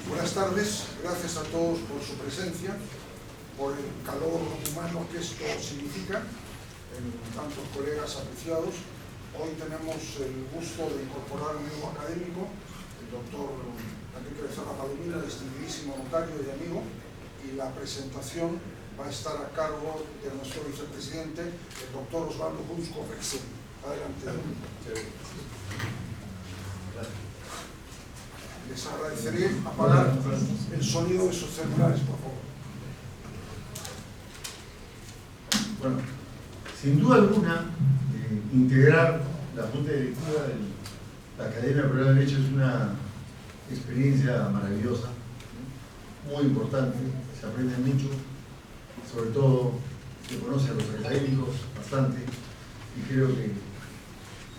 Buenas tardes, gracias a todos por su presencia, por el calor humano que esto significa, en tantos colegas apreciados. Hoy tenemos el gusto de incorporar un nuevo académico, el doctor Enrique Becerra Palomino, distinguidísimo notario y amigo, y la presentación va a estar a cargo de nuestro vicepresidente, el doctor Osvaldo Junzko-Fexen. Adelante. Les agradeceré apagar el sonido de sus celulares, por favor. Bueno, sin duda alguna, integrar la Junta Directiva de la Academia Peruana de Derecho es una experiencia maravillosa, muy importante, se aprende mucho, sobre todo se conoce a los académicos bastante, y creo que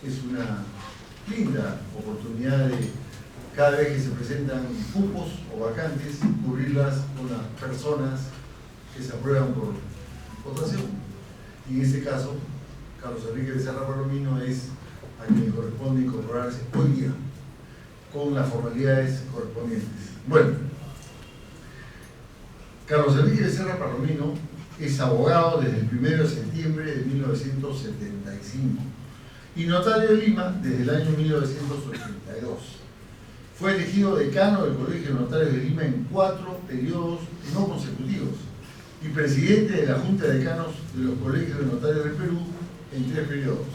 es una linda oportunidad de, cada vez que se presentan cupos o vacantes, cubrirlas con las personas que se aprueban por votación. Y en este caso, Carlos Enrique Becerra Palomino es a quien le corresponde incorporarse hoy día con las formalidades correspondientes. Bueno, Carlos Enrique Becerra Palomino es abogado desde el 1 de septiembre de 1975 y notario de Lima desde el año 1982. Fue elegido decano del Colegio de Notarios de Lima en 4 periodos no consecutivos y presidente de la Junta de Decanos de los Colegios de Notarios del Perú en 3 periodos.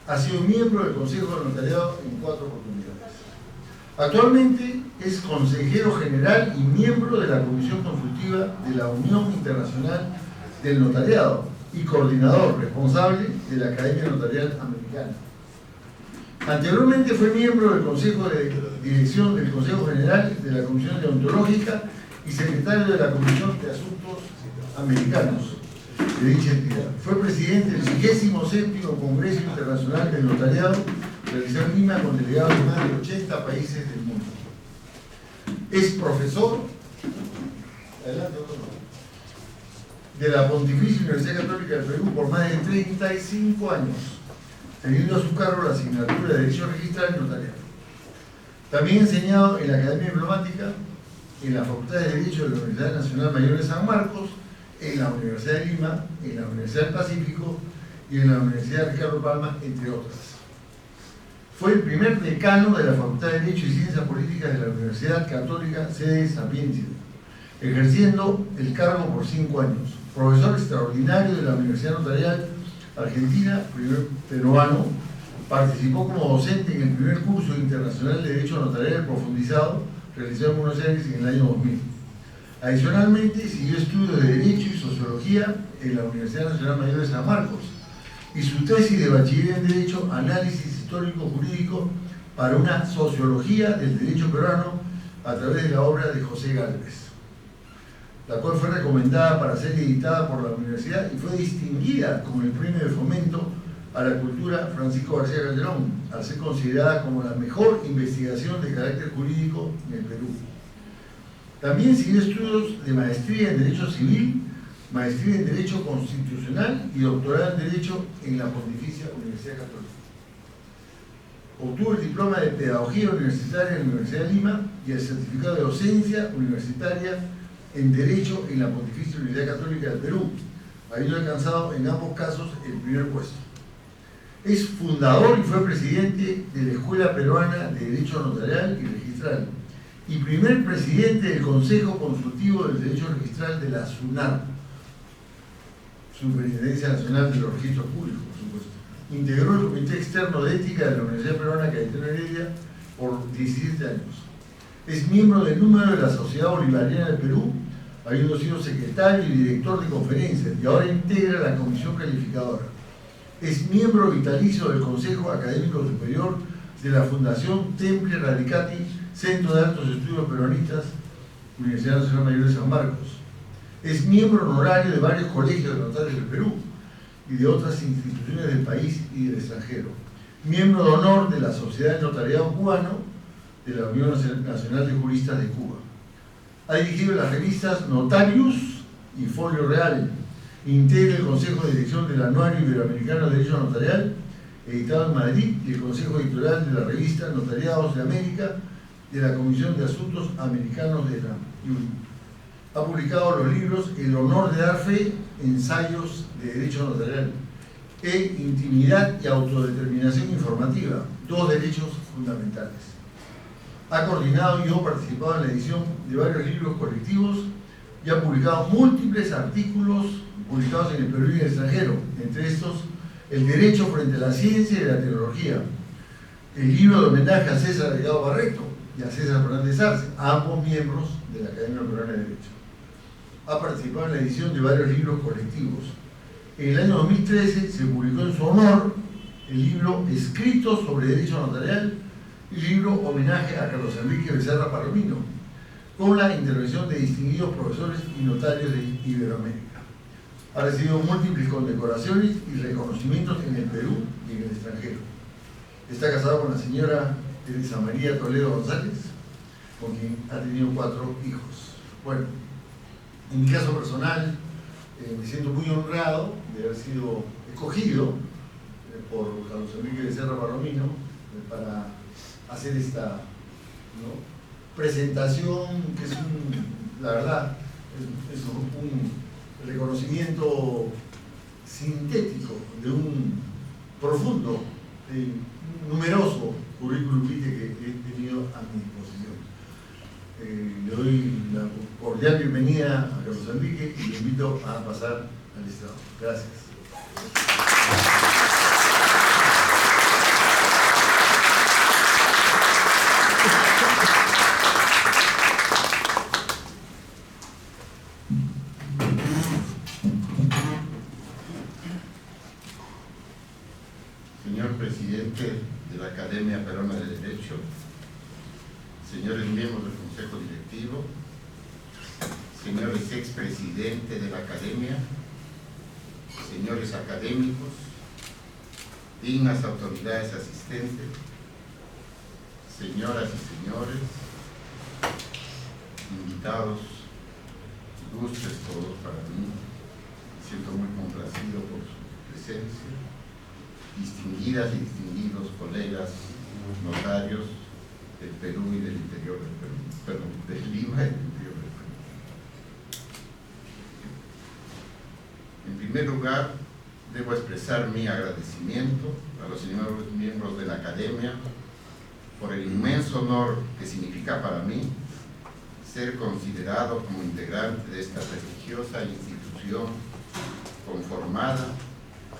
Ha sido miembro del Consejo de Notariado en 4 oportunidades. Actualmente es consejero general y miembro de la Comisión Consultiva de la Unión Internacional del Notariado y coordinador responsable de la Academia Notarial Americana. Anteriormente fue miembro del Consejo de Dirección del Consejo General de la Comisión Deontológica y secretario de la Comisión de Asuntos Americanos de dicha entidad. Fue presidente del 57º Congreso Internacional del Notariado, realizado en Lima con delegados de más de 80 países del mundo. Es profesor de la Pontificia Universidad Católica del Perú por más de 35 años, teniendo a su cargo la asignatura de Derecho Registral y Notariado. También ha enseñado en la Academia Diplomática, en la Facultad de Derecho de la Universidad Nacional Mayor de San Marcos, en la Universidad de Lima, en la Universidad del Pacífico y en la Universidad Ricardo Palma, entre otras. Fue el primer decano de la Facultad de Derecho y Ciencias Políticas de la Universidad Católica sede Sapientia, ejerciendo el cargo por 5 años. Profesor extraordinario de la Universidad Notarial Argentina, primer peruano, participó como docente en el primer curso internacional de Derecho Notarial profundizado, realizado en Buenos Aires en el año 2000. Adicionalmente, siguió estudios de Derecho y Sociología en la Universidad Nacional Mayor de San Marcos y su tesis de bachiller en Derecho, Análisis Histórico-Jurídico para una Sociología del Derecho Peruano a través de la obra de José Gálvez, la cual fue recomendada para ser editada por la universidad y fue distinguida con el Premio de Fomento a la Cultura Francisco García Calderón, al ser considerada como la mejor investigación de carácter jurídico en el Perú. También siguió estudios de maestría en Derecho Civil, maestría en Derecho Constitucional y doctorado en Derecho en la Pontificia Universidad Católica. Obtuvo el diploma de Pedagogía Universitaria en la Universidad de Lima y el certificado de docencia universitaria en Derecho en la Pontificia Universidad Católica del Perú, habiendo alcanzado en ambos casos el primer puesto. Es fundador y fue presidente de la Escuela Peruana de Derecho Notarial y Registral y primer presidente del Consejo Consultivo del Derecho Registral de la SUNAR, Superintendencia Nacional de los Registros Públicos, por supuesto. Integró el Comité Externo de Ética de la Universidad Peruana Cayetano Heredia por 17 años. Es miembro del número de la Sociedad Bolivariana del Perú, habiendo sido secretario y director de conferencias, y ahora integra la Comisión Calificadora. Es miembro vitalicio del Consejo Académico Superior de la Fundación Temple Radicati, Centro de Altos Estudios Peronistas, Universidad Nacional Mayor de San Marcos. Es miembro honorario de varios colegios de notarios del Perú y de otras instituciones del país y del extranjero. Miembro de honor de la Sociedad de Notariado Cubano, de la Unión Nacional de Juristas de Cuba. Ha dirigido las revistas Notarius y Folio Real Integra el Consejo de Dirección del Anuario Iberoamericano de Derecho Notarial, editado en Madrid, y el Consejo Editorial de la revista Notariados de América de la Comisión de Asuntos Americanos de la UNI. Ha publicado los libros El honor de dar fe, ensayos de derecho notarial, e Intimidad y autodeterminación informativa, dos derechos fundamentales. Ha coordinado y ha participado en la edición de varios libros colectivos y ha publicado múltiples artículos publicados en el Perú y en el extranjero, entre estos El derecho frente a la ciencia y la tecnología, el libro de homenaje a César Delgado Barreto y a César Fernández Arce, ambos miembros de la Academia Peruana de Derecho. Ha participado en la edición de varios libros colectivos. En el año 2013 se publicó en su honor el libro Escritos sobre Derecho Notarial y el libro Homenaje a Carlos Enrique Becerra Palomino, con la intervención de distinguidos profesores y notarios de Iberoamérica. Ha recibido múltiples condecoraciones y reconocimientos en el Perú y en el extranjero. Está casado con la señora Elisa María Toledo González, con quien ha tenido 4 hijos. Bueno, en mi caso personal, me siento muy honrado de haber sido escogido por Carlos Enrique Becerra Palomino para hacer esta presentación, que es la verdad, es un reconocimiento sintético de un profundo, numeroso currículum vitae que he tenido a mi disposición. Le doy la cordial bienvenida a Carlos Enrique y le invito a pasar al estrado. Gracias. Señor presidente de la Academia Peruana de Derecho, señores miembros del Consejo Directivo, señores expresidentes de la Academia, señores académicos, dignas autoridades asistentes, señoras y señores, invitados, ilustres todos para mí, me siento muy complacido por su presencia, distinguidas y distinguidos colegas notarios del Perú y del interior del Perú, perdón, de Lima y del interior del Perú. En primer lugar, debo expresar mi agradecimiento a los señores miembros de la Academia por el inmenso honor que significa para mí ser considerado como integrante de esta prestigiosa institución conformada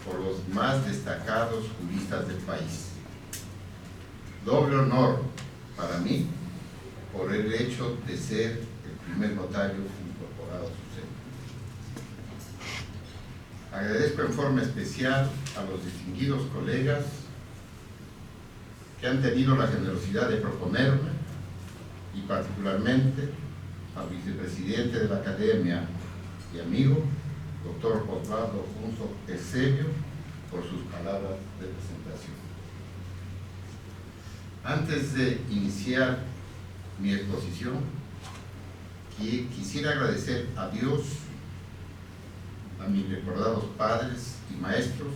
por los más destacados juristas del país. Doble honor para mí por el hecho de ser el primer notario incorporado a su seno. Agradezco en forma especial a los distinguidos colegas que han tenido la generosidad de proponerme, y particularmente al vicepresidente de la Academia y amigo, doctor Osvaldo Junso Eusebio, por sus palabras de presentación. Antes de iniciar mi exposición, quisiera agradecer a Dios, a mis recordados padres y maestros,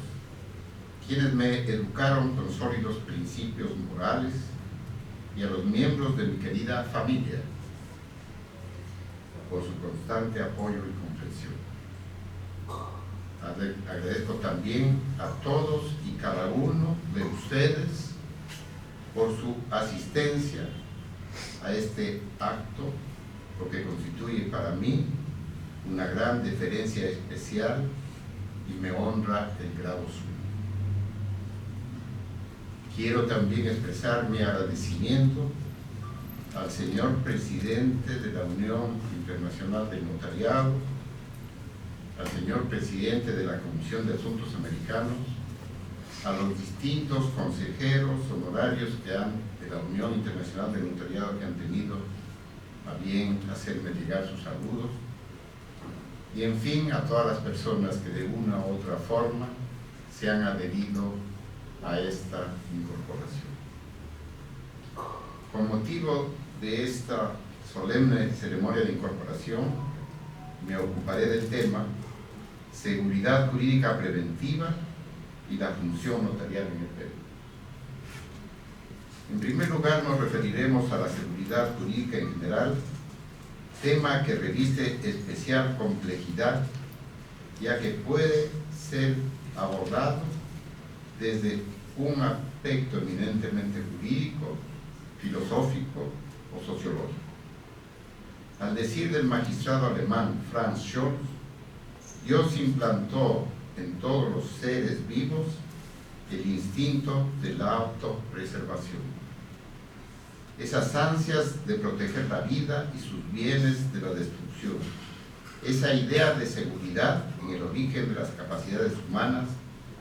quienes me educaron con sólidos principios morales, y a los miembros de mi querida familia, por su constante apoyo y comprensión. Agradezco también a todos y cada uno de ustedes por su asistencia a este acto, lo que constituye para mí una gran deferencia especial y me honra el grado suyo. Quiero también expresar mi agradecimiento al señor presidente de la Unión Internacional del Notariado, al señor presidente de la Comisión de Asuntos Americanos, a los distintos consejeros honorarios de la Unión Internacional del Notariado que han tenido a bien hacerme llegar sus saludos, y en fin a todas las personas que de una u otra forma se han adherido a esta incorporación. Con motivo de esta solemne ceremonia de incorporación, me ocuparé del tema seguridad jurídica preventiva y la función notarial en el Perú. En primer lugar, nos referiremos a la seguridad jurídica en general, tema que reviste especial complejidad, ya que puede ser abordado desde un aspecto eminentemente jurídico, filosófico o sociológico. Al decir del magistrado alemán Franz Scholz, Dios implantó en todos los seres vivos el instinto de la autopreservación. Esas ansias de proteger la vida y sus bienes de la destrucción. Esa idea de seguridad en el origen de las capacidades humanas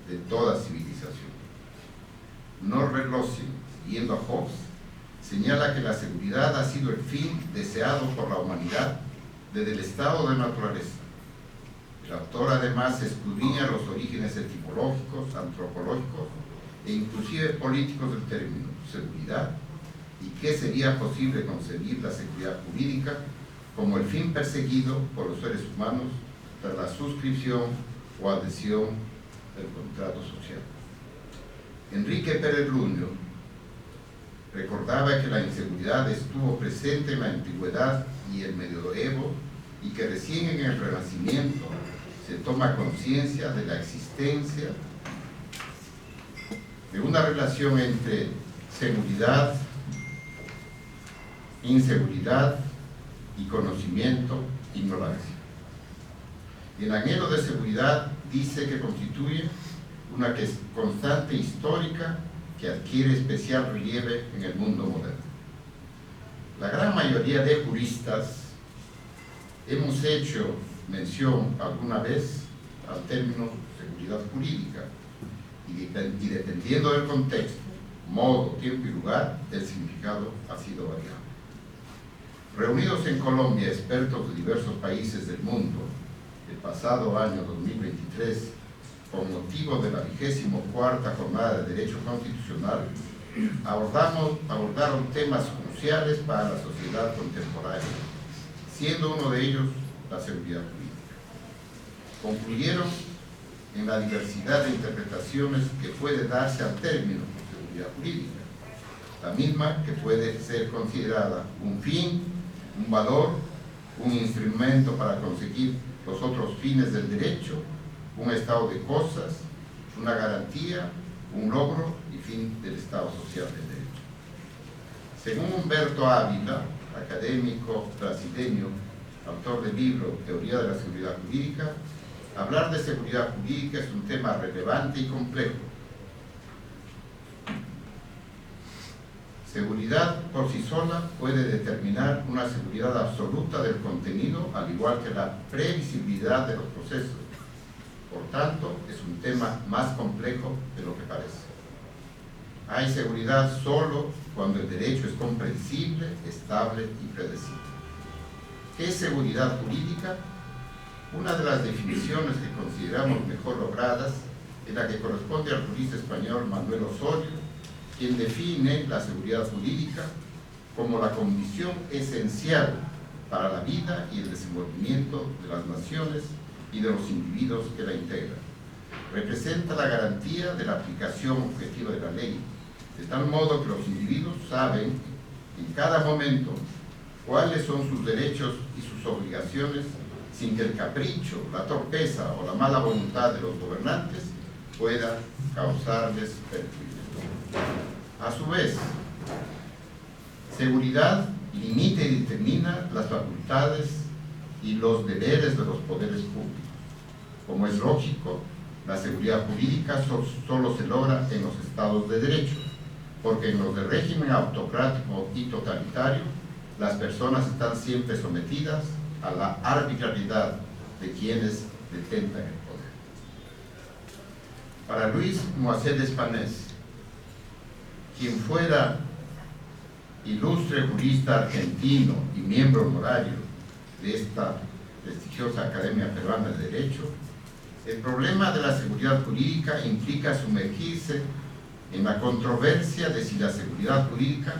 de toda civilización. Norbert Lossing, siguiendo a Hobbes, señala que la seguridad ha sido el fin deseado por la humanidad desde el estado de naturaleza. El autor además escudriña los orígenes etimológicos, antropológicos e inclusive políticos del término seguridad y qué sería posible concebir la seguridad jurídica como el fin perseguido por los seres humanos tras la suscripción o adhesión del contrato social. Enrique Pérez Luño recordaba que la inseguridad estuvo presente en la antigüedad y el medioevo y que recién en el Renacimiento se toma conciencia de la existencia de una relación entre seguridad, inseguridad y conocimiento, ignorancia. Y el anhelo de seguridad dice que constituye una constante histórica que adquiere especial relieve en el mundo moderno. La gran mayoría de juristas hemos hecho mención alguna vez al término seguridad jurídica y dependiendo del contexto, modo, tiempo y lugar, el significado ha sido variable. Reunidos en Colombia expertos de diversos países del mundo el pasado año 2023 con motivo de la 24ª Jornada de Derecho Constitucional, abordaron temas cruciales para la sociedad contemporánea, siendo uno de ellos la seguridad jurídica. Concluyeron en la diversidad de interpretaciones que puede darse al término seguridad jurídica, la misma que puede ser considerada un fin, un valor, un instrumento para conseguir los otros fines del derecho, un estado de cosas, una garantía, un logro y fin del estado social del derecho. Según Humberto Ávila, académico brasileño, autor del libro Teoría de la Seguridad Jurídica, hablar de seguridad jurídica es un tema relevante y complejo. Seguridad por sí sola puede determinar una seguridad absoluta del contenido, al igual que la previsibilidad de los procesos. Por tanto, es un tema más complejo de lo que parece. Hay seguridad solo cuando el derecho es comprensible, estable y predecible. ¿Qué es seguridad jurídica? Una de las definiciones que consideramos mejor logradas es la que corresponde al jurista español Manuel Osorio, quien define la seguridad jurídica como la condición esencial para la vida y el desenvolvimiento de las naciones y de los individuos que la integran. Representa la garantía de la aplicación objetiva de la ley, de tal modo que los individuos saben en cada momento cuáles son sus derechos y sus obligaciones sin que el capricho, la torpeza o la mala voluntad de los gobernantes pueda causarles perjuicio. A su vez, seguridad limita y determina las facultades y los deberes de los poderes públicos. Como es lógico, la seguridad jurídica solo se logra en los estados de derecho, porque en los de régimen autocrático y totalitario, las personas están siempre sometidas a la arbitrariedad de quienes detentan el poder. Para Luis Moisés Despanés, quien fuera ilustre jurista argentino y miembro honorario de esta prestigiosa Academia Peruana de Derecho, el problema de la seguridad jurídica implica sumergirse en la controversia de si la seguridad jurídica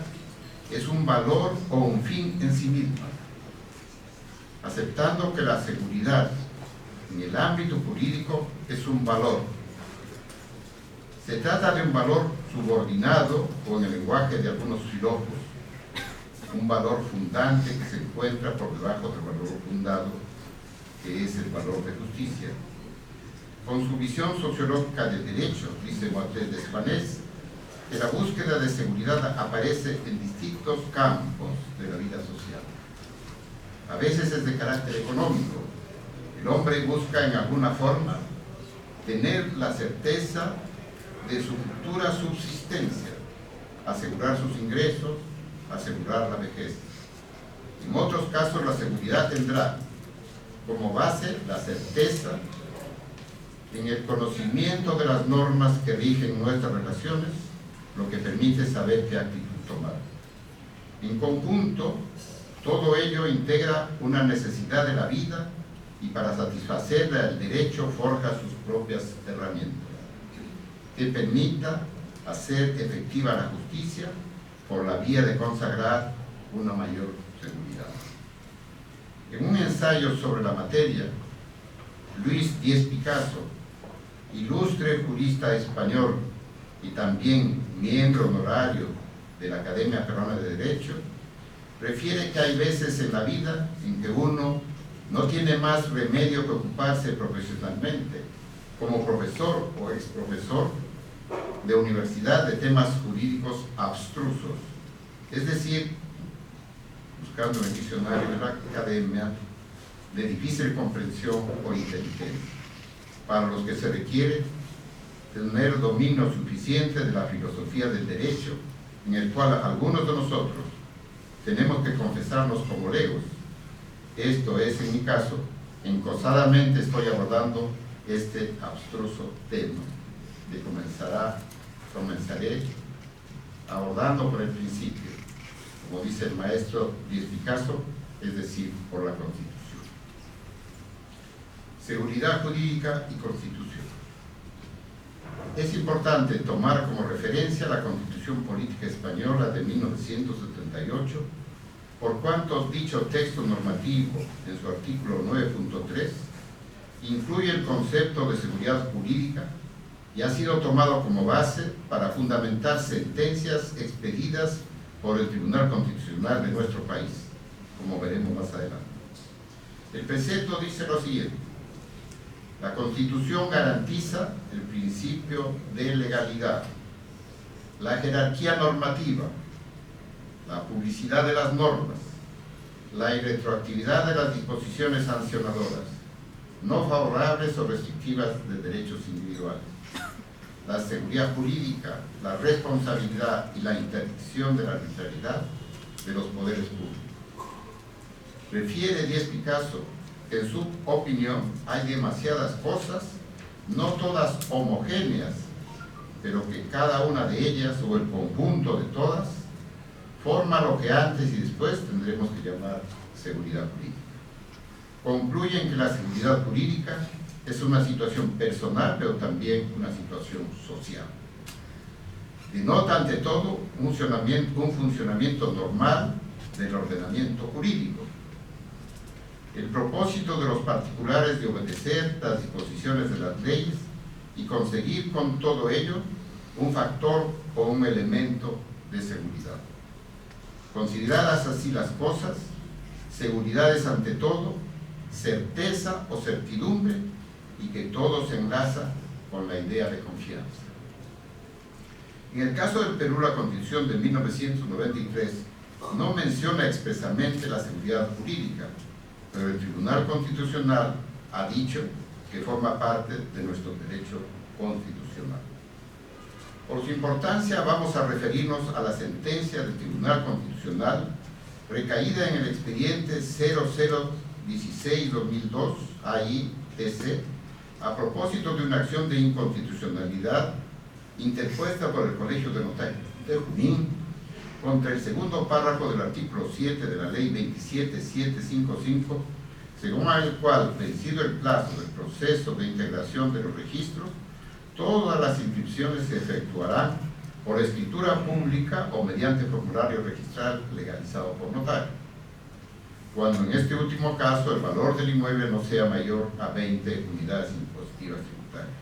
es un valor o un fin en sí misma, aceptando que la seguridad en el ámbito jurídico es un valor. Se trata de un valor subordinado, o en el lenguaje de algunos filósofos, un valor fundante que se encuentra por debajo del valor fundado, que es el valor de justicia. Con su visión sociológica del derecho, dice Moisés Desvanés, que la búsqueda de seguridad aparece en distintos campos de la vida social. A veces es de carácter económico. El hombre busca en alguna forma tener la certeza de su futura subsistencia, asegurar sus ingresos, asegurar la vejez. En otros casos la seguridad tendrá como base la certeza en el conocimiento de las normas que rigen nuestras relaciones, lo que permite saber qué actitud tomar. En conjunto, todo ello integra una necesidad de la vida y para satisfacerla el derecho forja sus propias herramientas que permita hacer efectiva la justicia por la vía de consagrar una mayor seguridad. En un ensayo sobre la materia, Luis Díez Picasso, ilustre jurista español y también miembro honorario de la Academia Peruana de Derecho, refiere que hay veces en la vida en que uno no tiene más remedio que ocuparse profesionalmente, como profesor o exprofesor de universidad, de temas jurídicos abstrusos, es decir, buscando en el diccionario de la academia, de difícil comprensión o inteligencia, para los que se requiere tener dominio suficiente de la filosofía del derecho, en el cual algunos de nosotros tenemos que confesarnos como legos. Esto es, en mi caso, encosadamente estoy abordando este abstruso tema, que comenzaré abordando por el principio, como dice el maestro Díez Picasso, es decir, por la Constitución. Seguridad jurídica y Constitución. Es importante tomar como referencia la Constitución Política Española de 1978, por cuanto dicho texto normativo, en su artículo 9.3, incluye el concepto de seguridad jurídica y ha sido tomado como base para fundamentar sentencias expedidas por el Tribunal Constitucional de nuestro país, como veremos más adelante. El precepto dice lo siguiente: la Constitución garantiza el principio de legalidad, la jerarquía normativa, la publicidad de las normas, la irretroactividad de las disposiciones sancionadoras, no favorables o restrictivas de derechos individuales, la seguridad jurídica, la responsabilidad y la interdicción de la arbitrariedad de los poderes públicos. Refiere Díez Picasso que en su opinión hay demasiadas cosas, no todas homogéneas, pero que cada una de ellas o el conjunto de todas forma lo que antes y después tendremos que llamar seguridad jurídica. Concluyen que la seguridad jurídica es una situación personal, pero también una situación social. Denota ante todo un funcionamiento normal del ordenamiento jurídico. El propósito de los particulares de obedecer las disposiciones de las leyes y conseguir con todo ello un factor o un elemento de seguridad. Consideradas así las cosas, seguridad es ante todo certeza o certidumbre y que todo se enlaza con la idea de confianza. En el caso del Perú, la Constitución de 1993 no menciona expresamente la seguridad jurídica, pero el Tribunal Constitucional ha dicho que forma parte de nuestro derecho constitucional. Por su importancia, vamos a referirnos a la sentencia del Tribunal Constitucional recaída en el expediente 0016-2002 AITC a propósito de una acción de inconstitucionalidad interpuesta por el Colegio de Notarios de Junín contra el segundo párrafo del artículo 7 de la Ley 27755, según el cual, vencido el plazo del proceso de integración de los registros, todas las inscripciones se efectuarán por escritura pública o mediante formulario registral legalizado por notario. cuando en este último caso el valor del inmueble no sea mayor a 20 unidades impositivas tributarias.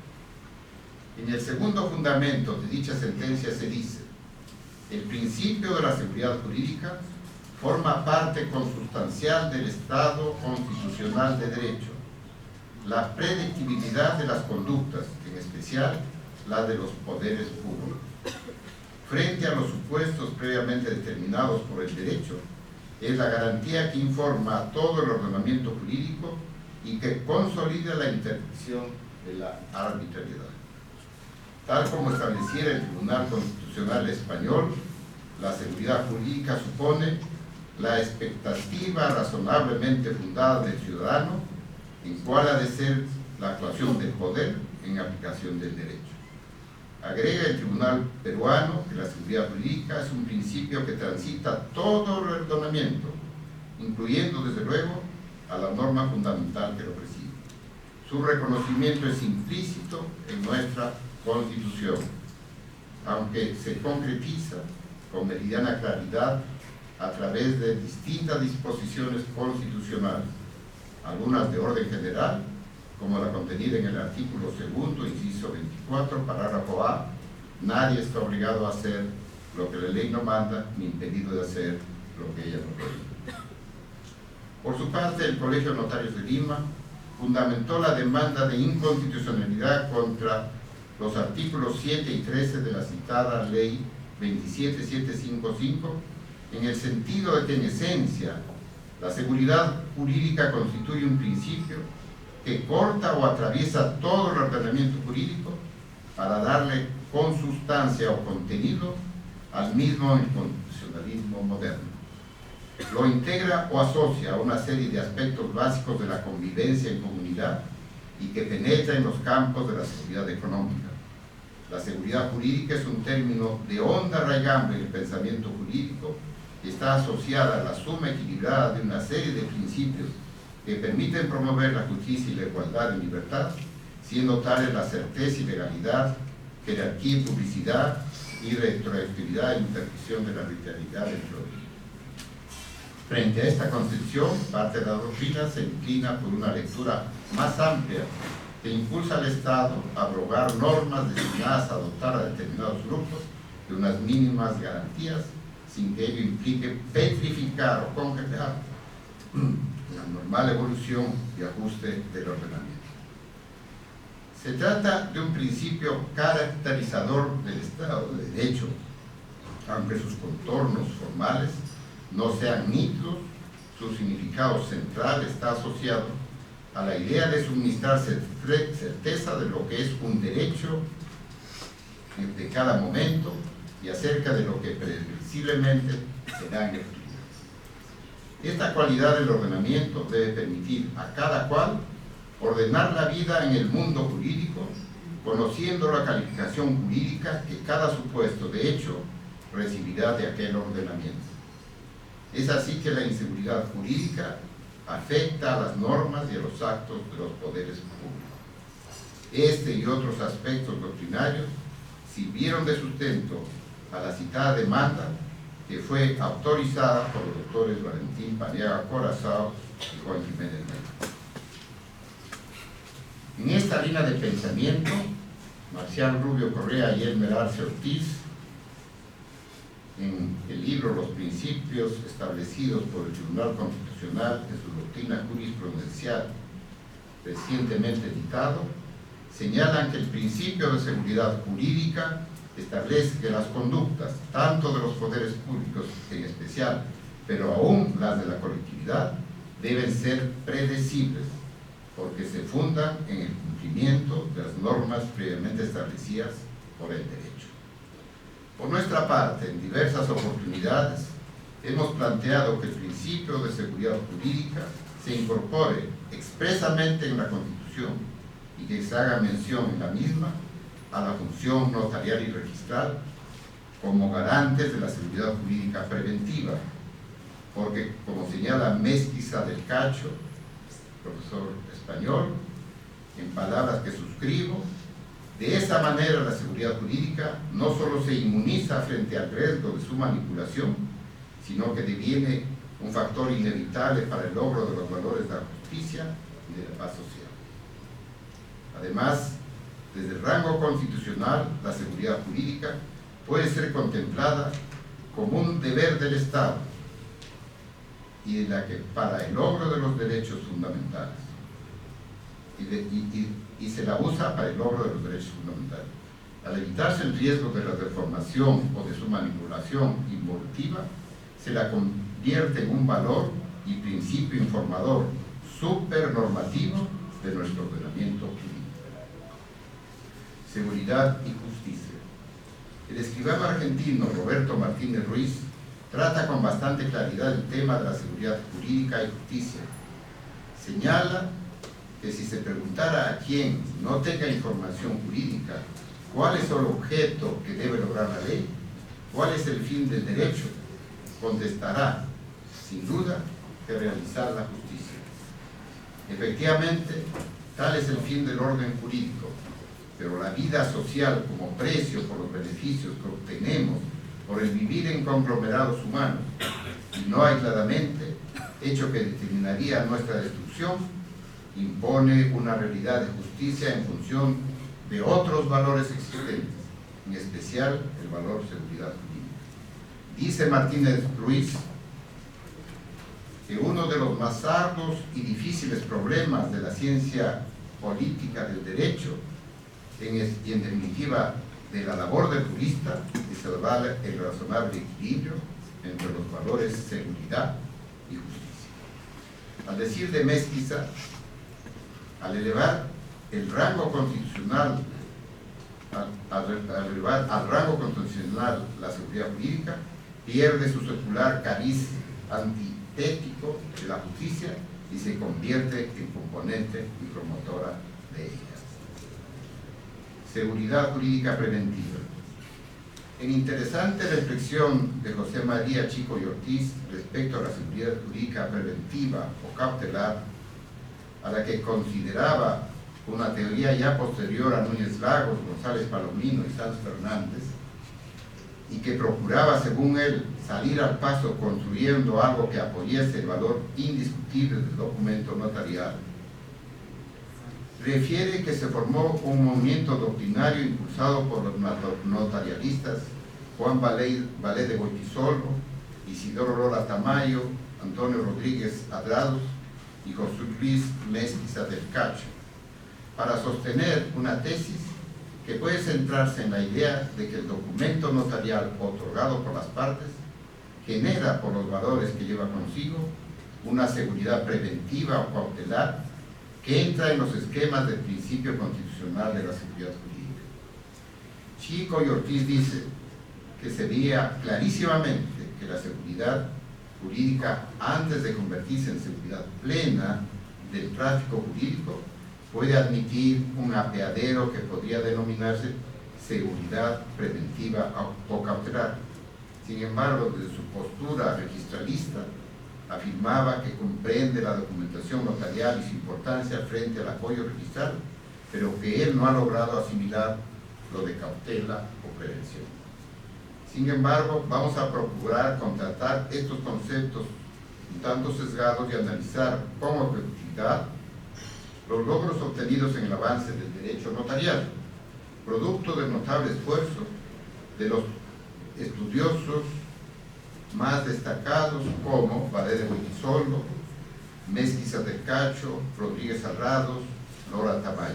En el segundo fundamento de dicha sentencia se dice: el principio de la seguridad jurídica forma parte consustancial del Estado constitucional de derecho. La predictibilidad de las conductas, en especial la de los poderes públicos, frente a los supuestos previamente determinados por el derecho, es la garantía que informa a todo el ordenamiento jurídico y que consolida la interdicción de la arbitrariedad. Tal como estableciera el Tribunal Constitucional Español, la seguridad jurídica supone la expectativa razonablemente fundada del ciudadano en cuál ha de ser la actuación del poder en aplicación del derecho. Agrega el Tribunal peruano que la seguridad jurídica es un principio que transita todo el ordenamiento, incluyendo desde luego a la norma fundamental que lo preside. Su reconocimiento es implícito en nuestra Constitución, aunque se concretiza con meridiana claridad a través de distintas disposiciones constitucionales, algunas de orden general, como la contenida en el artículo 2, inciso 24, parágrafo A: nadie está obligado a hacer lo que la ley no manda, ni impedido de hacer lo que ella no puede. Por su parte, el Colegio de Notarios de Lima fundamentó la demanda de inconstitucionalidad contra los artículos 7 y 13 de la citada Ley 27755, en el sentido de que, en esencia, la seguridad jurídica constituye un principio que corta o atraviesa todo el ordenamiento jurídico para darle consustancia o contenido al mismo constitucionalismo moderno. Lo integra o asocia a una serie de aspectos básicos de la convivencia en comunidad y que penetra en los campos de la seguridad económica. La seguridad jurídica es un término de honda raigambre en el pensamiento jurídico que está asociada a la suma equilibrada de una serie de principios que permiten promover la justicia y la igualdad en libertad, siendo tales la certeza y legalidad, jerarquía y publicidad, y retroactividad e interdicción de la arbitrariedad del proyecto. Frente a esta concepción, parte de la doctrina se inclina por una lectura más amplia que impulsa al Estado a abrogar normas destinadas a dotar a determinados grupos de unas mínimas garantías, sin que ello implique petrificar o congelar la normal evolución y ajuste del ordenamiento. Se trata de un principio caracterizador del Estado de Derecho, aunque sus contornos formales no sean nítidos. Su significado central está asociado a la idea de suministrar certeza de lo que es un derecho de cada momento y acerca de lo que previsiblemente será en el futuro. Esta cualidad del ordenamiento debe permitir a cada cual ordenar la vida en el mundo jurídico, conociendo la calificación jurídica que cada supuesto de hecho recibirá de aquel ordenamiento. Es así que la inseguridad jurídica afecta a las normas y a los actos de los poderes públicos. Este y otros aspectos doctrinarios sirvieron de sustento a la citada demanda, que fue autorizada por los doctores Valentín Paniagua Corazao y Juan Jiménez Melo. En esta línea de pensamiento, Marcial Rubio Correa y Elmer Arce Ortiz, en el libro Los Principios establecidos por el Tribunal Constitucional en su doctrina jurisprudencial recientemente editado, señalan que el principio de seguridad jurídica establece que las conductas, tanto de los poderes públicos en especial, pero aún las de la colectividad, deben ser predecibles, porque se fundan en el cumplimiento de las normas previamente establecidas por el derecho. Por nuestra parte, en diversas oportunidades, hemos planteado que el principio de seguridad jurídica se incorpore expresamente en la Constitución y que se haga mención en la misma a la función notarial y registral como garantes de la seguridad jurídica preventiva, porque, como señala Mestiza del Cacho, profesor español, en palabras que suscribo, de esa manera la seguridad jurídica no solo se inmuniza frente al riesgo de su manipulación, sino que deviene un factor inevitable para el logro de los valores de la justicia y de la paz social. Además, desde el rango constitucional, la seguridad jurídica puede ser contemplada como un deber del Estado y de la que para el logro de los derechos fundamentales y se la usa para el logro de los derechos fundamentales. Al evitarse el riesgo de la deformación o de su manipulación involutiva, se la convierte en un valor y principio informador supernormativo de nuestro ordenamiento jurídico. Seguridad y justicia. El escribano argentino Roberto Martínez Ruiz trata con bastante claridad el tema de la seguridad jurídica y justicia. Señala que si se preguntara a quien no tenga información jurídica cuál es el objeto que debe lograr la ley, cuál es el fin del derecho, contestará, sin duda, que realizar la justicia. Efectivamente, tal es el fin del orden jurídico, pero la vida social como precio por los beneficios que obtenemos por el vivir en conglomerados humanos, y no aisladamente, hecho que determinaría nuestra destrucción, impone una realidad de justicia en función de otros valores existentes, en especial el valor seguridad jurídica. Dice Martínez Ruiz que uno de los más arduos y difíciles problemas de la ciencia política del derecho, y en definitiva de la labor del jurista, es salvar el razonable equilibrio entre los valores seguridad y justicia. Al decir de Mésquiza, al elevar el rango constitucional, al elevar al rango constitucional la seguridad jurídica, pierde su secular cariz antitético de la justicia y se convierte en componente y promotora de ella. Seguridad jurídica preventiva. En interesante reflexión de José María Chico y Ortiz respecto a la seguridad jurídica preventiva o cautelar, a la que consideraba una teoría ya posterior a Núñez Lagos, González Palomino y Sanz Fernández, y que procuraba, según él, salir al paso construyendo algo que apoyase el valor indiscutible del documento notarial, refiere que se formó un movimiento doctrinario impulsado por los notarialistas Juan Valé de Goytisolo, Isidoro Lola Tamayo, Antonio Rodríguez Adrados y José Luis Mésquiza del Cacho, para sostener una tesis que puede centrarse en la idea de que el documento notarial otorgado por las partes genera, por los valores que lleva consigo, una seguridad preventiva o cautelar que entra en los esquemas del principio constitucional de la seguridad jurídica. Chico y Ortiz dice que se veía clarísimamente que la seguridad jurídica, antes de convertirse en seguridad plena del tráfico jurídico, puede admitir un apeadero que podría denominarse seguridad preventiva o cautelar. Sin embargo, desde su postura registralista, afirmaba que comprende la documentación notarial y su importancia frente al apoyo registral, pero que él no ha logrado asimilar lo de cautela o prevención. Sin embargo, vamos a procurar contrastar estos conceptos un tanto sesgados y analizar con objetividad los logros obtenidos en el avance del derecho notarial, producto del notable esfuerzo de los estudiosos más destacados como Valé de Goytisolo, Mésquiza del Cacho, Rodríguez Adrados, Lola Tamayo,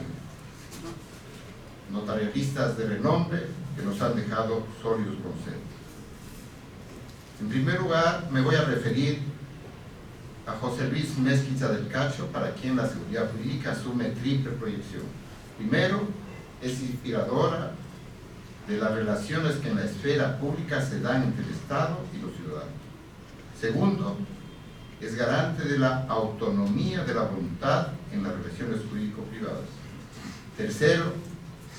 notarialistas de renombre que nos han dejado sólidos conceptos. En primer lugar, me voy a referir a José Luis Mésquiza del Cacho, para quien la seguridad jurídica asume triple proyección. Primero, es inspiradora de las relaciones que en la esfera pública se dan entre el Estado y los ciudadanos. Segundo, es garante de la autonomía de la voluntad en las relaciones jurídico-privadas. Tercero,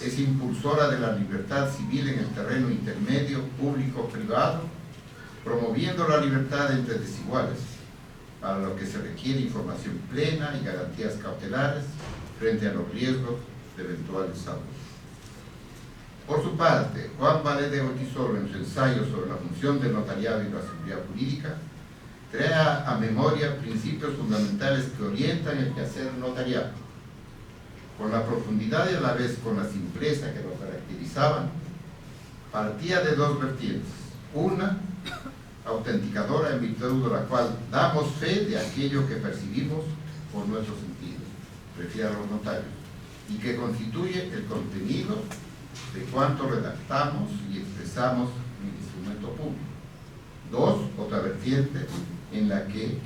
es impulsora de la libertad civil en el terreno intermedio público-privado, promoviendo la libertad entre desiguales, para lo que se requiere información plena y garantías cautelares frente a los riesgos de eventuales abusos. Por su parte, Juan Valé de Goytisolo, en su ensayo sobre la función del notariado y la seguridad jurídica, trae a memoria principios fundamentales que orientan el quehacer notarial. Con la profundidad y a la vez con la simpleza que lo caracterizaban, partía de dos vertientes. Una, autenticadora, en virtud de la cual damos fe de aquello que percibimos por nuestros sentidos, refiere a los notarios, y que constituye el contenido de cuanto redactamos y expresamos en el instrumento público. Dos, otra vertiente en la que,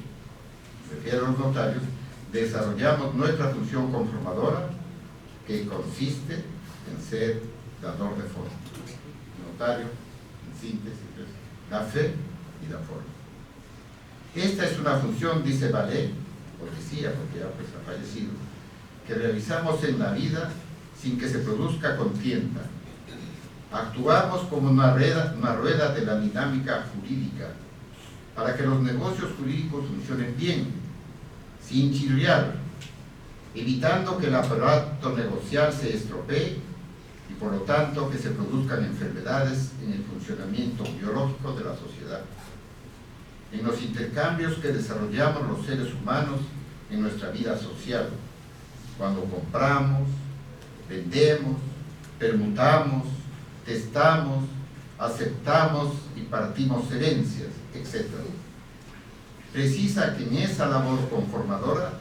refiere a los notarios, desarrollamos nuestra función conformadora, que consiste en ser dador de forma. El notario, en síntesis, da fe y da forma. Esta es una función, dice Vallée, o decía, porque ya pues ha fallecido, que realizamos en la vida sin que se produzca contienda. Actuamos como una rueda de la dinámica jurídica para que los negocios jurídicos funcionen bien, sin chirriar, evitando que el aparato negocial se estropee y por lo tanto que se produzcan enfermedades en el funcionamiento biológico de la sociedad. En los intercambios que desarrollamos los seres humanos en nuestra vida social, cuando compramos, vendemos, permutamos, testamos, aceptamos y partimos herencias, etc. Precisa que en esa labor conformadora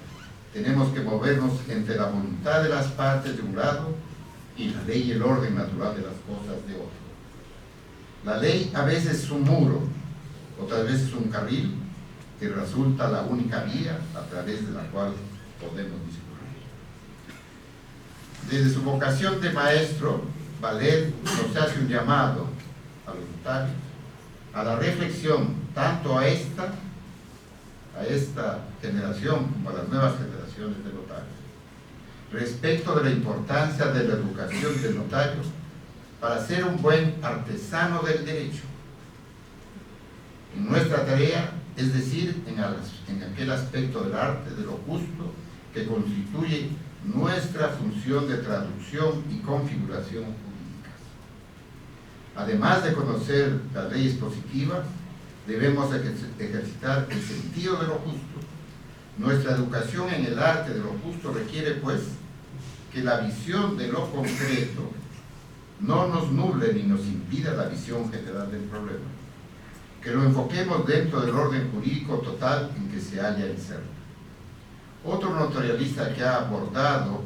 tenemos que movernos entre la voluntad de las partes de un lado y la ley y el orden natural de las cosas de otro. La ley a veces es un muro, otras veces un carril, que resulta la única vía a través de la cual podemos discurrir. Desde su vocación de maestro, Vallée nos hace un llamado a los notarios a la reflexión, tanto a esta generación como a las nuevas generaciones de notarios, respecto de la importancia de la educación del notario para ser un buen artesano del derecho. En nuestra tarea, es decir, en aquel aspecto del arte, de lo justo, que constituye nuestra función de traducción y configuración jurídicas. Además de conocer las leyes positivas, debemos ejercitar el sentido de lo justo. Nuestra educación en el arte de lo justo requiere, pues, que la visión de lo concreto no nos nuble ni nos impida la visión general del problema, que lo enfoquemos dentro del orden jurídico total en que se halla inserto. Otro notarialista que ha abordado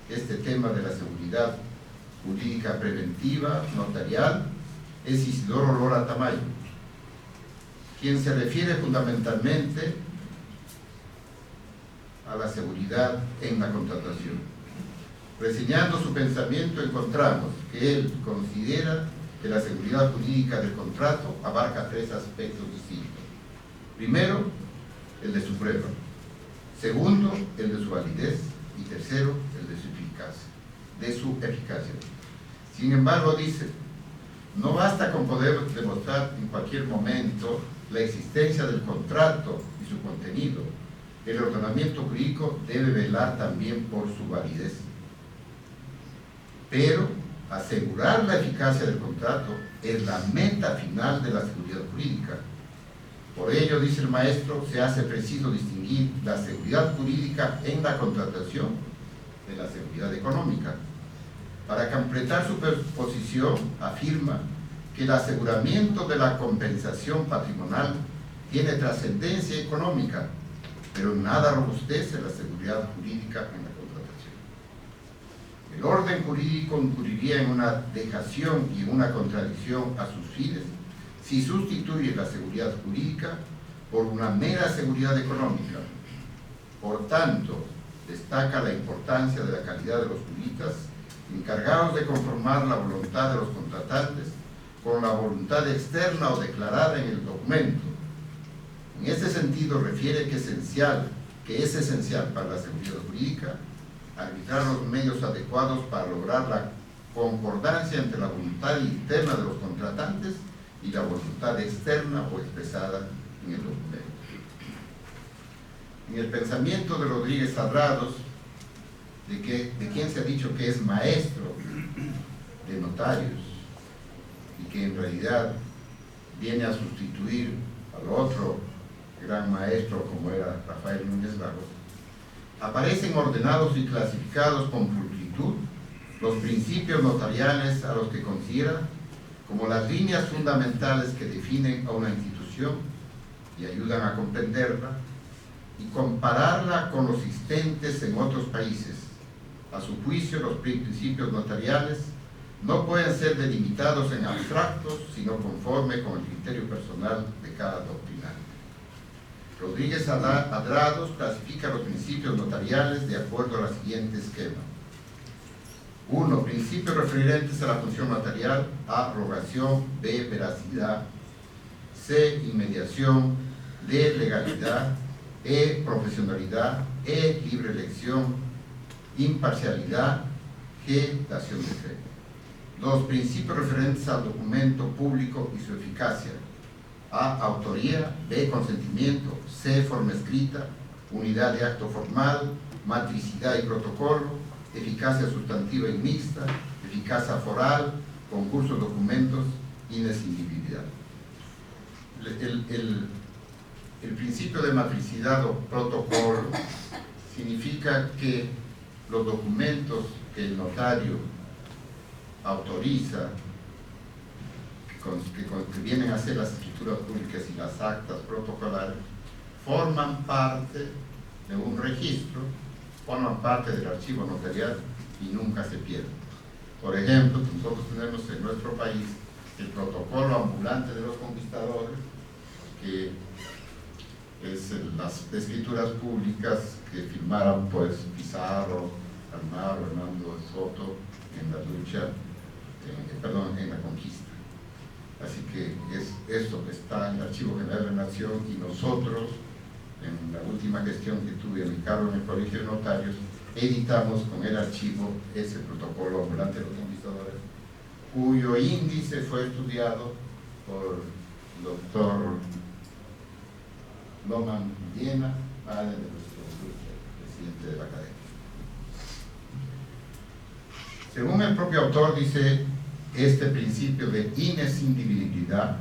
este tema de la seguridad jurídica preventiva notarial es Isidoro Lora Tamayo, quien se refiere fundamentalmente a la seguridad en la contratación. Reseñando su pensamiento encontramos que él considera que la seguridad jurídica del contrato abarca tres aspectos distintos. Primero, el de su prueba. Segundo, el de su validez. Y tercero, el de su eficacia. Sin embargo, dice, no basta con poder demostrar en cualquier momento la existencia del contrato y su contenido. El ordenamiento jurídico debe velar también por su validez. Pero asegurar la eficacia del contrato es la meta final de la seguridad jurídica. Por ello, dice el maestro, se hace preciso distinguir la seguridad jurídica en la contratación de la seguridad económica. Para completar su posición, afirma que el aseguramiento de la compensación patrimonial tiene trascendencia económica, pero nada robustece la seguridad jurídica en la contratación. El orden jurídico incurriría en una dejación y en una contradicción a sus fines si sustituye la seguridad jurídica por una mera seguridad económica. Por tanto, destaca la importancia de la calidad de los juristas encargados de conformar la voluntad de los contratantes con la voluntad externa o declarada en el documento. En este sentido, refiere que es esencial para la seguridad jurídica arbitrar los medios adecuados para lograr la concordancia entre la voluntad interna de los contratantes y la voluntad externa o expresada en el documento. En el pensamiento de Rodríguez Adrados, de quien se ha dicho que es maestro de notarios y que en realidad viene a sustituir al otro gran maestro como era Rafael Núñez Lagos, aparecen ordenados y clasificados con pulcritud los principios notariales a los que considera como las líneas fundamentales que definen a una institución y ayudan a comprenderla y compararla con los existentes en otros países. A su juicio, los principios notariales no pueden ser delimitados en abstractos, sino conforme con el criterio personal de cada doctrinario. Rodríguez Adrados clasifica los principios notariales de acuerdo al siguiente esquema. 1. Principios referentes a la función notarial. A. Rogación. B. Veracidad. C. Inmediación. D. Legalidad. E. Profesionalidad. E. Libre elección. Imparcialidad. G. Dación de fe. 2. Principios referentes al documento público y su eficacia. A. Autoría. B. Consentimiento. C. Forma escrita. Unidad de acto formal. Matricidad y protocolo. Eficacia sustantiva y mixta. Eficacia foral. Concurso de documentos. Inescindibilidad. El principio de matricidad o protocolo significa que los documentos que el notario autoriza, que vienen a ser las escrituras públicas y las actas protocolares, forman parte de un registro, forman parte del archivo notarial y nunca se pierden. Por ejemplo, nosotros tenemos en nuestro país el protocolo ambulante de los conquistadores, que es las escrituras públicas que firmaron pues Pizarro, Almagro, Hernando de Soto en la lucha, en la conquista. Así que es esto que está en el Archivo General de la Nación, y nosotros, en la última gestión que tuve a mi cargo en el Colegio de Notarios, editamos con el archivo ese protocolo ambulante de los conquistadores, cuyo índice fue estudiado por el doctor Loman Viena, padre de nuestro presidente de la academia. Según el propio autor, dice este principio de inescindibilidad,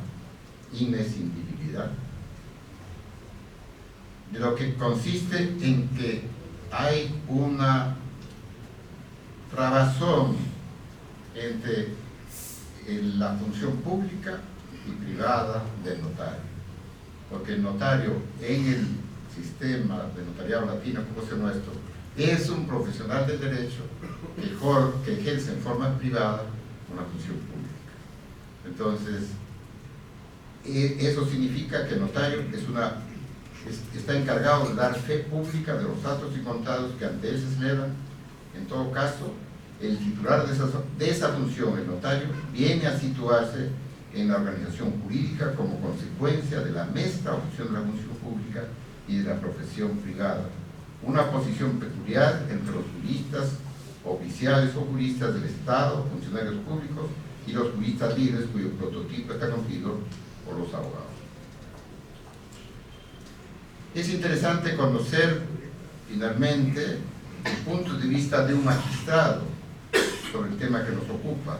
de lo que consiste en que hay una trabazón entre la función pública y privada del notario. Porque el notario en el sistema de notariado latino como es el nuestro es un profesional del derecho que ejerce en forma privada una función pública. Entonces, eso significa que el notario está encargado de dar fe pública de los datos y contados que ante él se celebran. En todo caso, el titular de esa función, el notario, viene a situarse en la organización jurídica como consecuencia de la mezcla o fusión de la función pública y de la profesión privada. Una posición peculiar entre los juristas oficiales o juristas del Estado, funcionarios públicos, y los juristas libres, cuyo prototipo está conocido por los abogados. Es interesante conocer, finalmente, el punto de vista de un magistrado sobre el tema que nos ocupa.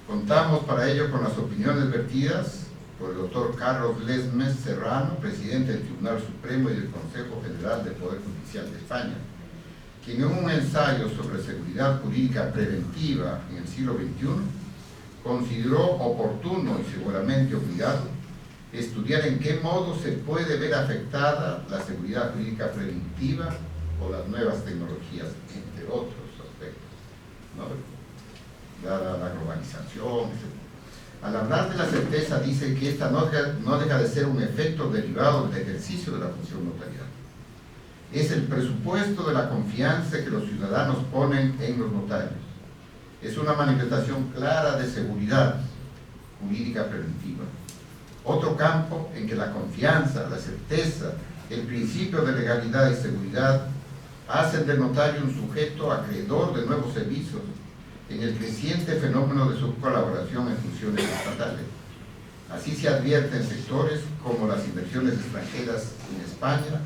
Contamos para ello con las opiniones vertidas por el doctor Carlos Lesmes Serrano, presidente del Tribunal Supremo y del Consejo General del Poder Judicial de España, quien en un ensayo sobre seguridad jurídica preventiva en el siglo XXI consideró oportuno y seguramente obligado estudiar en qué modo se puede ver afectada la seguridad jurídica preventiva por las nuevas tecnologías, entre otros aspectos, ¿no? Dada la globalización, etc. Al hablar de la certeza, dice que esta no deja de ser un efecto derivado del ejercicio de la función notarial. Es el presupuesto de la confianza que los ciudadanos ponen en los notarios. Es una manifestación clara de seguridad jurídica preventiva. Otro campo en que la confianza, la certeza, el principio de legalidad y seguridad hacen del notario un sujeto acreedor de nuevos servicios en el creciente fenómeno de su colaboración en funciones estatales. Así se advierte en sectores como las inversiones extranjeras en España,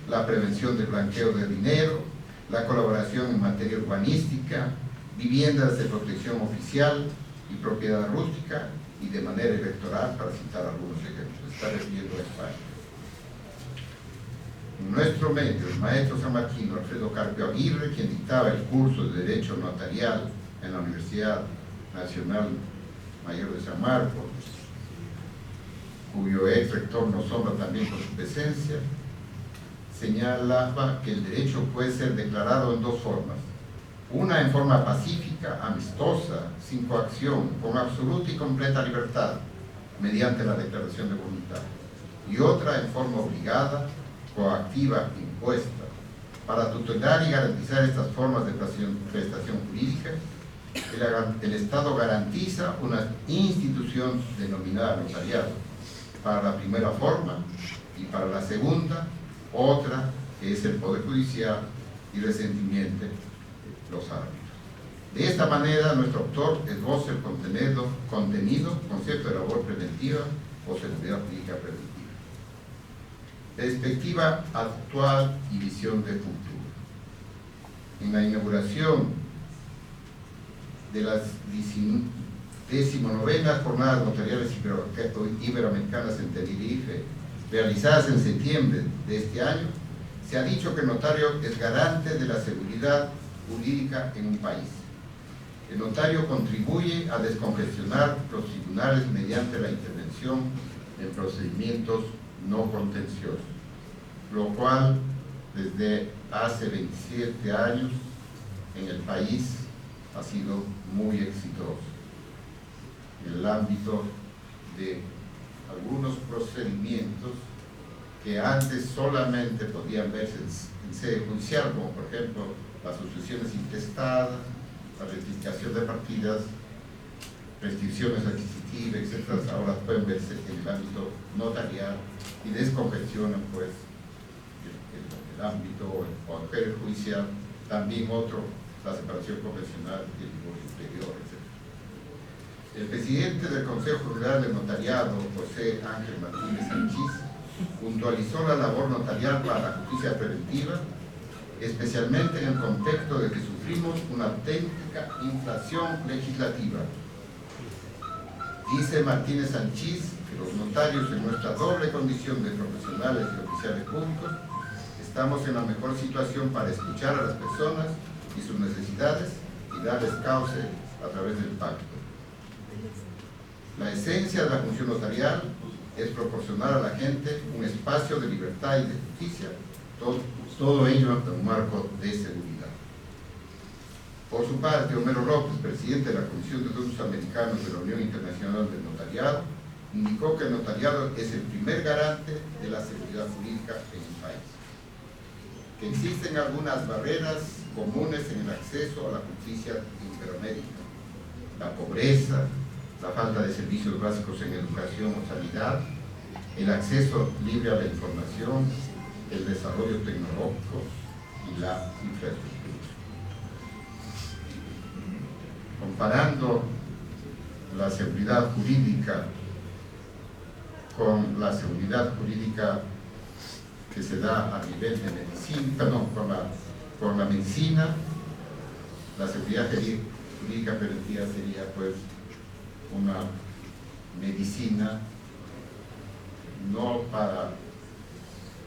la prevención del blanqueo de dinero, la colaboración en materia urbanística, viviendas de protección oficial y propiedad rústica, y de manera electoral, para citar algunos ejemplos. Está refiriendo a España. en nuestro medio el maestro sanmarquino Alfredo Carpio Aguirre, quien dictaba el curso de Derecho Notarial en la Universidad Nacional Mayor de San Marcos, cuyo ex rector nos honra también con su presencia, señalaba que el derecho puede ser declarado en dos formas: una en forma pacífica, amistosa, sin coacción, con absoluta y completa libertad, mediante la declaración de voluntad, y otra en forma obligada, coactiva, impuesta. Para tutelar y garantizar estas formas de prestación jurídica, el Estado garantiza una institución denominada notariado, para la primera forma, y para la segunda, otra, que es el Poder Judicial, y recientemente los árbitros. De esta manera, nuestro autor esboza el contenido, concepto de labor preventiva o seguridad jurídica preventiva. Perspectiva actual y visión de futuro. En la inauguración de las 19ª Jornadas Notariales Iberoamericanas en Tenerife, realizadas en septiembre de este año, se ha dicho que el notario es garante de la seguridad jurídica en un país. El notario contribuye a descongestionar los tribunales mediante la intervención en procedimientos no contenciosos, lo cual desde hace 27 años en el país ha sido muy exitoso. En el ámbito de algunos procedimientos que antes solamente podían verse en sede judicial, como por ejemplo las sucesiones intestadas, la rectificación de partidas, restricciones adquisitivas, etc., ahora pueden verse en el ámbito notarial y descongestionan pues el ámbito judicial, también otro, la separación profesional y el divorcio interior, etc. El presidente del Consejo General del Notariado, José Ángel Martínez Sanchís, puntualizó la labor notarial para la justicia preventiva, especialmente en el contexto de que sufrimos una auténtica inflación legislativa. Dice Martínez Sanchís que los notarios, en nuestra doble condición de profesionales y oficiales públicos, estamos en la mejor situación para escuchar a las personas y sus necesidades y darles cauce a través del pacto. La esencia de la función notarial es proporcionar a la gente un espacio de libertad y de justicia, todo ello en un marco de seguridad. Por su parte, Homero López, presidente de la Comisión de Estudios Americanos de la Unión Internacional del Notariado, indicó que el notariado es el primer garante de la seguridad jurídica en el país, que existen algunas barreras comunes en el acceso a la justicia iberoamérica: la pobreza, la falta de servicios básicos en educación o sanidad, el acceso libre a la información, el desarrollo tecnológico y la infraestructura. Comparando la seguridad jurídica con la seguridad jurídica que se da a nivel de medicina, con la medicina, la seguridad jurídica preventiva sería pues una medicina no para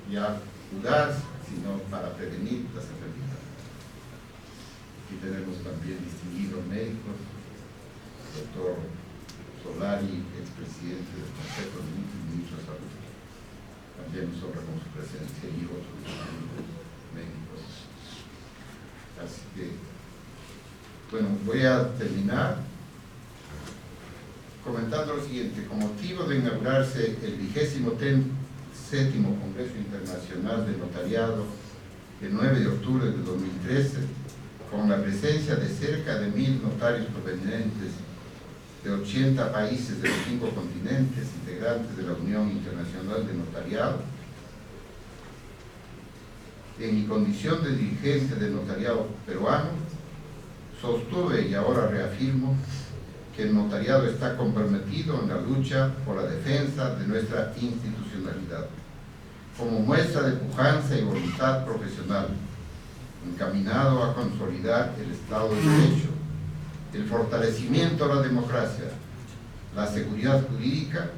ya curar, sino para prevenir las enfermedades. Aquí tenemos también distinguidos médicos, el doctor Solari, expresidente del Consejo de Ministros de Salud, también nos honra con su presencia, y otros médicos. Así que, bueno, voy a terminar comentando lo siguiente. Con motivo de inaugurarse el 27º Congreso Internacional de Notariado el 9 de octubre de 2013, con la presencia de cerca de 1000 notarios provenientes de 80 países de los 5 continentes, integrantes de la Unión Internacional de Notariado, en mi condición de dirigente del notariado peruano, sostuve y ahora reafirmo que el notariado está comprometido en la lucha por la defensa de nuestra institucionalidad, como muestra de pujanza y voluntad profesional, encaminado a consolidar el Estado de Derecho, el fortalecimiento a la democracia, la seguridad jurídica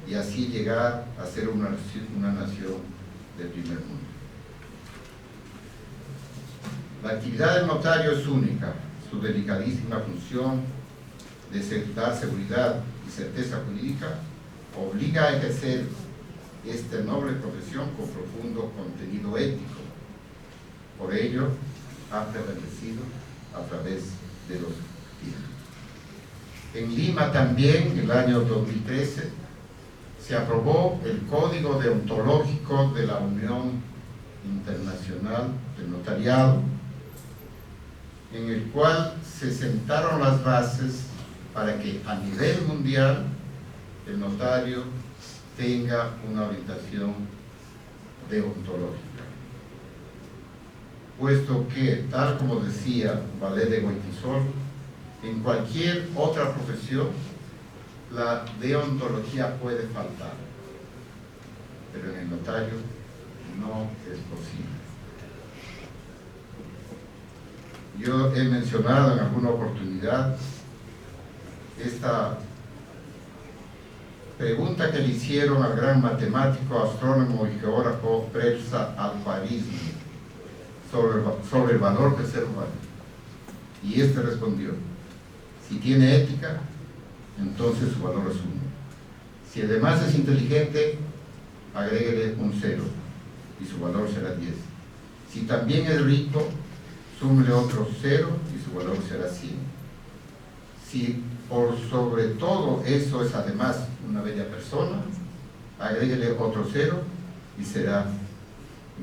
y así llegar a ser una nación del primer mundo. La actividad del notario es única. Su delicadísima función de dar seguridad y certeza jurídica obliga a ejercer esta noble profesión con profundo contenido ético. Por ello, ha prevalecido a través de los tiempos. En Lima también, en el año 2013, se aprobó el Código Deontológico de la Unión Internacional del Notariado, en el cual se sentaron las bases para que a nivel mundial el notario tenga una orientación deontológica. Puesto que, tal como decía Valé de Goytisol, en cualquier otra profesión la deontología puede faltar, pero en el notario no es posible. Yo he mencionado en alguna oportunidad esta pregunta que le hicieron al gran matemático, astrónomo y geógrafo Presa Al-Khwarizmi sobre el valor del ser humano. Y este respondió: si tiene ética, entonces su valor es 1. Si además es inteligente, agréguele un 0 y su valor será 10. Si también es rico, súmele otro 0 y su valor será 100. Si por sobre todo eso es además una bella persona, agréguele otro 0 y será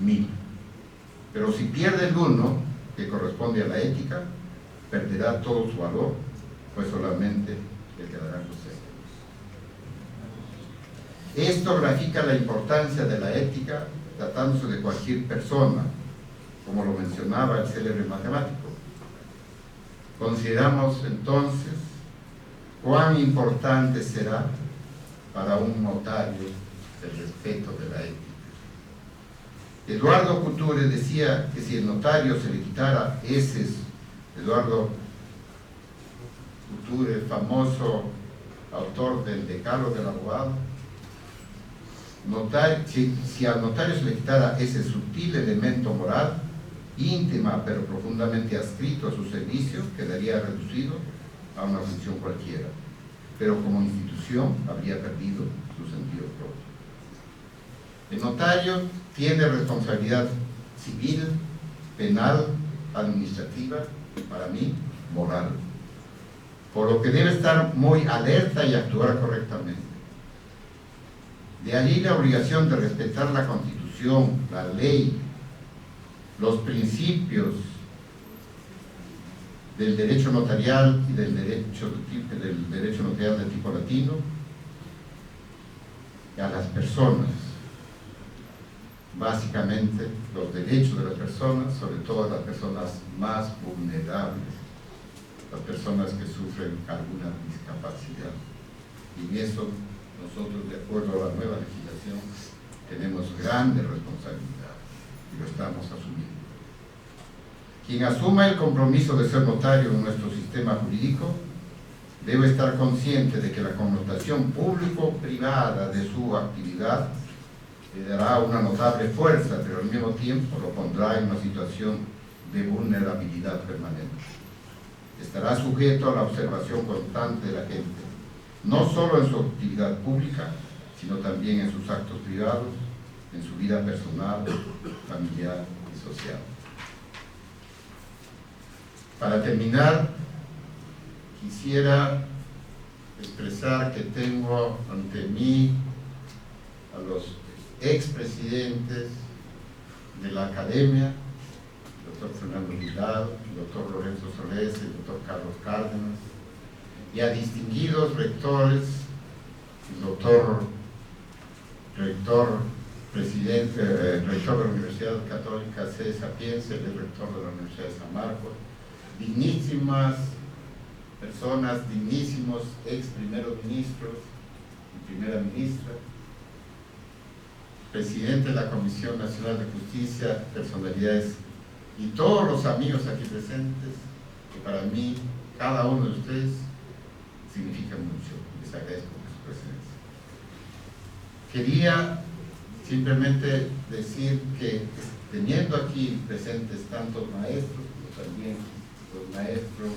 1000. Pero si pierde el 1, que corresponde a la ética, perderá todo su valor, pues solamente le quedarán los 0. Esto grafica la importancia de la ética tratándose de cualquier persona, como lo mencionaba el célebre matemático. Consideramos entonces cuán importante será para un notario el respeto de la ética. Eduardo Couture decía que si el notario se le quitara eses, Eduardo Couture, el famoso autor del Decálogo del abogado, si al notario se le quitara ese sutil elemento moral, íntima pero profundamente adscrito a su servicio, quedaría reducido a una función cualquiera, pero como institución habría perdido su sentido propio. El notario tiene responsabilidad civil, penal, administrativa, para mí, moral, por lo que debe estar muy alerta y actuar correctamente. De allí la obligación de respetar la Constitución, la ley, los principios del derecho notarial y del derecho notarial de tipo latino y a las personas. Básicamente, los derechos de las personas, sobre todo las personas más vulnerables, las personas que sufren alguna discapacidad. Y en eso, nosotros, de acuerdo a la nueva legislación, tenemos grandes responsabilidades y lo estamos asumiendo. Quien asuma el compromiso de ser notario en nuestro sistema jurídico debe estar consciente de que la connotación público-privada de su actividad le dará una notable fuerza, pero al mismo tiempo lo pondrá en una situación de vulnerabilidad permanente. Estará sujeto a la observación constante de la gente, no solo en su actividad pública, sino también en sus actos privados, en su vida personal, familiar y social. Para terminar, quisiera expresar que tengo ante mí a los expresidentes de la Academia, el doctor Fernando Vidal, el doctor Lorenzo Solés, el doctor Carlos Cárdenas, y a distinguidos rectores, el doctor rector de la Universidad Católica C. Sapienza, el rector de la Universidad de San Marcos, dignísimas personas, dignísimos ex primeros ministros y primera ministra, presidente de la Comisión Nacional de Justicia, personalidades y todos los amigos aquí presentes, que para mí, cada uno de ustedes, significa mucho. Les agradezco por su presencia. Quería simplemente decir que teniendo aquí presentes tantos maestros, también los maestros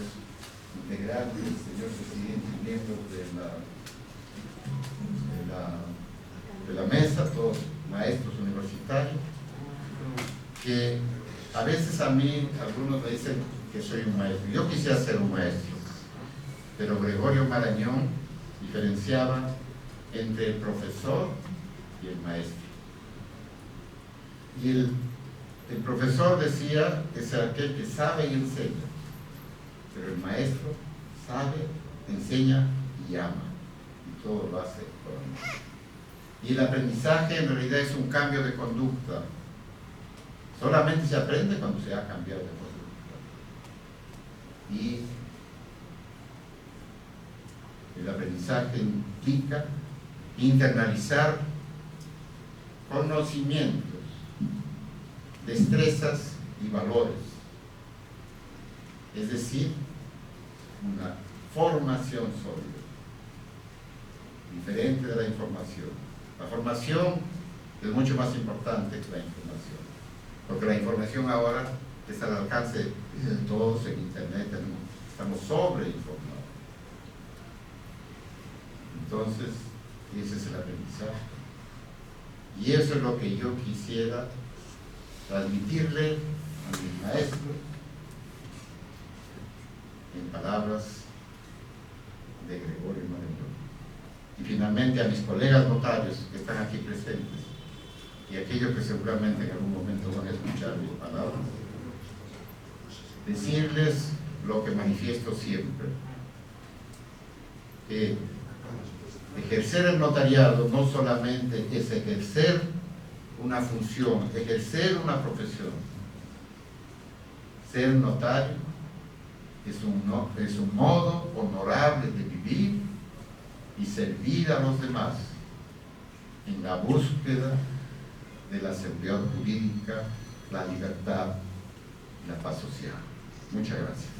integrantes, señor presidente y miembros de la mesa, todos maestros universitarios, que a veces a mí algunos me dicen que soy un maestro. Yo quisiera ser un maestro, pero Gregorio Marañón diferenciaba entre el profesor y el maestro. Y el profesor decía que es aquel que sabe y enseña, pero el maestro sabe, enseña y ama, y todo lo hace por amor. Y el aprendizaje en realidad es un cambio de conducta. Solamente se aprende cuando se ha cambiado de conducta. Y el aprendizaje implica internalizar conocimientos, destrezas y valores. Es decir, una formación sólida, diferente de la información. La formación es mucho más importante que la información, porque la información ahora está al alcance de todos en internet, estamos sobreinformados. Entonces, ese es el aprendizaje. Y eso es lo que yo quisiera transmitirle a mis maestros en palabras de Gregorio Marañón. Y finalmente a mis colegas notarios que están aquí presentes y aquellos que seguramente en algún momento van a escuchar mis palabras, decirles lo que manifiesto siempre, que ejercer el notariado no solamente es ejercer una función, ejercer una profesión. Ser notario es un modo honorable de vivir y servir a los demás en la búsqueda de la seguridad jurídica, la libertad y la paz social. Muchas gracias.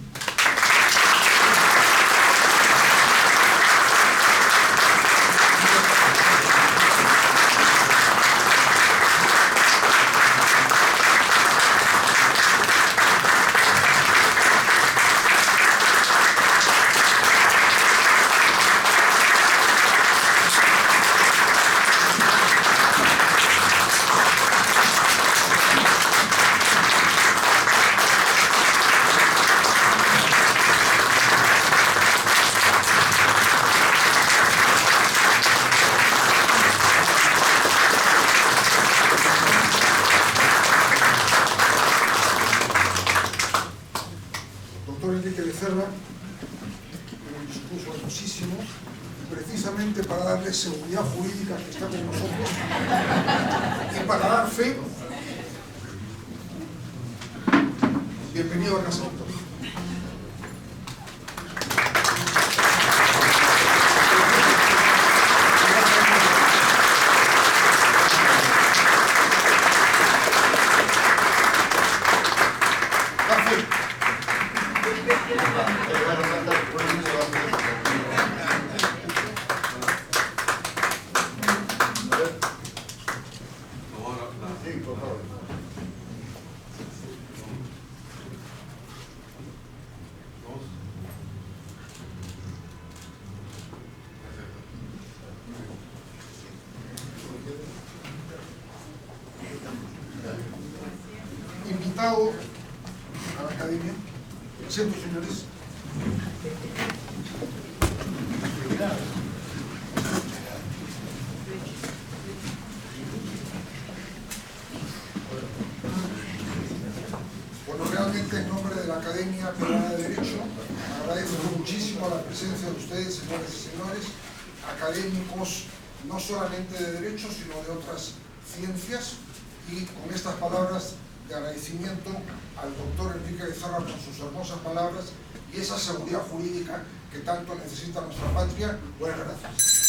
Precisamente para darle seguridad jurídica que está con nosotros y para dar fe. Bienvenido a casa, doctor. Invitado a la academia, siento, señores. Bueno, realmente en nombre de la Academia Peruana de Derecho, agradezco muchísimo la presencia de ustedes, señores y señores, académicos no solamente de Derecho, sino de otras ciencias, y con estas palabras de agradecimiento al doctor Enrique Becerra por sus hermosas palabras y esa seguridad jurídica que tanto necesita nuestra patria. Buenas gracias.